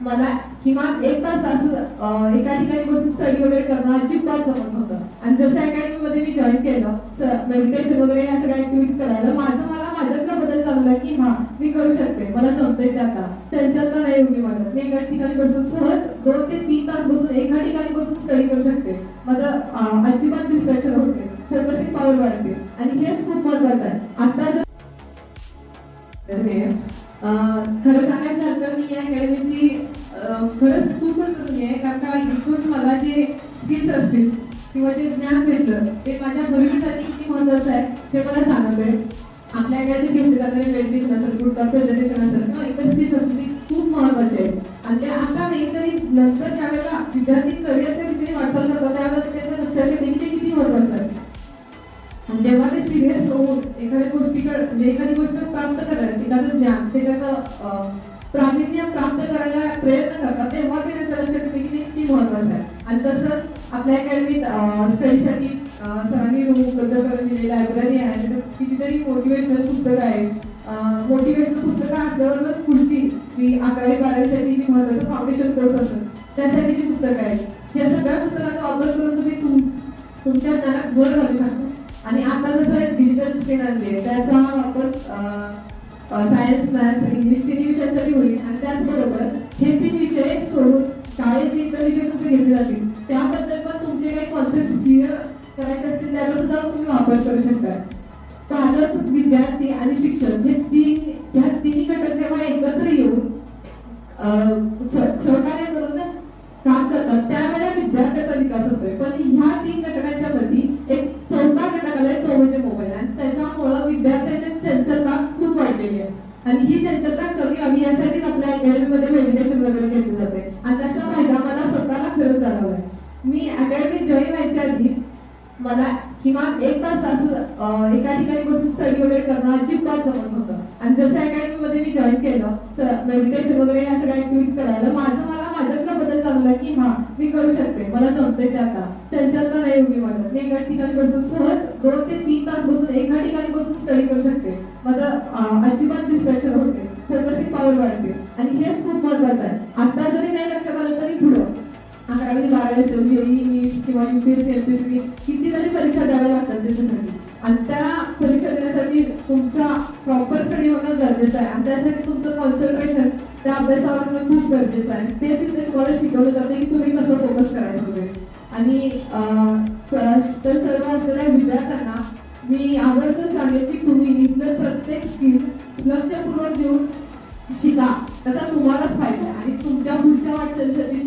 मला किमान एक तास असं एका ठिकाणी बसून स्टडी वगैरे करणं अजिबात जमत नव्हतं. आणि जसं अकॅडमीमध्ये मी जॉईन केलं, मेडिटेशन वगैरे या सगळ्या ऍक्टिव्हिटीज करायला मला माझ्यातला बदल जाणवला की हा मी करू शकते, मला जमतंय ते आता. चंचलता नाही उरली माझ्यात. मी एका ठिकाणी बसून सहज 2 ते 3 तास बसून एका ठिकाणी बसून स्टडी करू शकते. माझं अजिबात डिस्ट्रॅक्शन होते, फोकसिंग पॉवर वाढते. आणि हेच खूप महत्वाचं आहे. आता जर खरं सांगायचं झालं तर मी या अकॅडमीची खरंच खूपच ऋणी आहे. कारण का इथून मला जे स्किल्स असतील किंवा जे ज्ञान भेटलं ते माझ्या भविष्यासाठी किती महत्वाचं आहे ते मला जाणवतंय. आपल्या अकॅडमीत घेतले जाणारे मेडिटेशन असेल, ग्रुप प्रेझेंटेशन असेल किंवा इतर स्किल्स असतील ते खूप महत्वाचे आहेत. आणि ते आता नाही तरी नंतर ज्यावेळेला विद्यार्थी करिअरच्या विषयी वाटचाल करतात त्यावेळेला ते त्याच्या लक्षात येते की ते किती महत्वाचं आहे. जेव्हा ते सिरियस होऊन एखाद्या गोष्टीकडे म्हणजे एखादी गोष्ट प्राप्त करायला, एखादं ज्ञान त्याच्यात प्रावीण्य प्राप्त करायला प्रयत्न करतात तेव्हा ते त्याच्या लक्षात येते की किती महत्वाचं आहे. आणि तसंच आपल्या अकॅडमीत स्टडीसाठी सरांनी रूम उपलब्ध करून दिली, लायब्ररी आहे, त्याच्यात कितीतरी मोटिवेशनल पुस्तकं आहेत. मोटिवेशनल पुस्तकं असल्यावरच पुढची जी 11वी-12वीसाठी जी महत्वाचं फाउंडेशन कोर्स असतो त्यासाठीची पुस्तकं आहेत. या सगळ्या पुस्तकांचा वापर करून तुम्ही तुमच्या ज्ञानात भर घालू शकता. आणि आता जसं डिजिटल स्क्रीन आणली आहे त्याचा वापर सायन्स, मॅथ्स, इंग्लिश तिन्ही विषयांसाठी होईल. आणि त्याचबरोबर हे 3 विषय सोडून शाळेत जे इतर विषय तुमचे घेतले जातील त्याबद्दल पण तुमचे काही कॉन्सेप्ट क्लिअर करायचे असतील त्याचा सुद्धा तुम्ही वापर करू शकता. पालक, विद्यार्थी आणि शिक्षक ह्या तिन्ही घटक जेव्हा एकत्र येऊन सहकार्य करून काम करतात त्यावेळेला विद्यार्थ्याचा विकास होतोय. पण ह्या 3 घटकांच्या मध्ये एक 4था घटक आलाय तो म्हणजे मोबाईल. आणि त्याच्यामुळं विद्यार्थ्यांची चंचलता खूप वाढलेली आहे. आणि ही चंचलता कमी व्हावी यासाठीच आपल्या अकॅडमीमध्ये मेडिटेशन वगैरे घेतले जाते. आणि त्याचा फायदा मला स्वतःला खरंच जाणवलाय. मी अकॅडमीत जॉईन व्हायच्या आधी मला किमान एक तास असं एका ठिकाणी बसून स्टडी वगैरे करणं अजिबात जमत नव्हतं. आणि जसं अकॅडमीमध्ये मी जॉईन केलं, मेडिटेशन वगैरे या सगळ्या ऍक्टिव्हिटीज करायला मला माझ्यातला बदल जाणवला की हा मी करू शकते, मला जमतंय ते आता. चंचलता नाही उरली माझ्यात. मी एका ठिकाणी बसून सहज 2 ते 3 तास बसून एका ठिकाणी बसून स्टडी करू शकते. माझं अजिबात डिस्ट्रॅक्शन होते, फोकसिंग पॉवर वाढते. आणि हेच खूप महत्वाचं आहे. आता जरी नाही लक्षात आलं तरी पुढं 11वी-12वी असेल, नीट किंवा UPSC, MPSC कितीतरी परीक्षा द्याव्या लागतात त्याच्यासाठी. आणि त्या परीक्षा देण्यासाठी तुमचा प्रॉपर स्टडी होणं गरजेचं आहे. आणि त्यासाठी तुमचं कॉन्सन्ट्रेशन त्या अभ्यासावर असणं खूप गरजेचं आहे. ते तिथे तुम्हाला शिकवलं जाते की तुम्ही कसं फोकस करायचं वगैरे. आणि तर सर्व असलेल्या विद्यार्थ्यांना मी आवर्जून सांगेन की तुम्ही इथलं प्रत्येक स्किल लक्षपूर्वक देऊन शिका, त्याचा तुम्हालाच फायदा आहे. आणि तुमच्या पुढच्या वाटचालीसाठी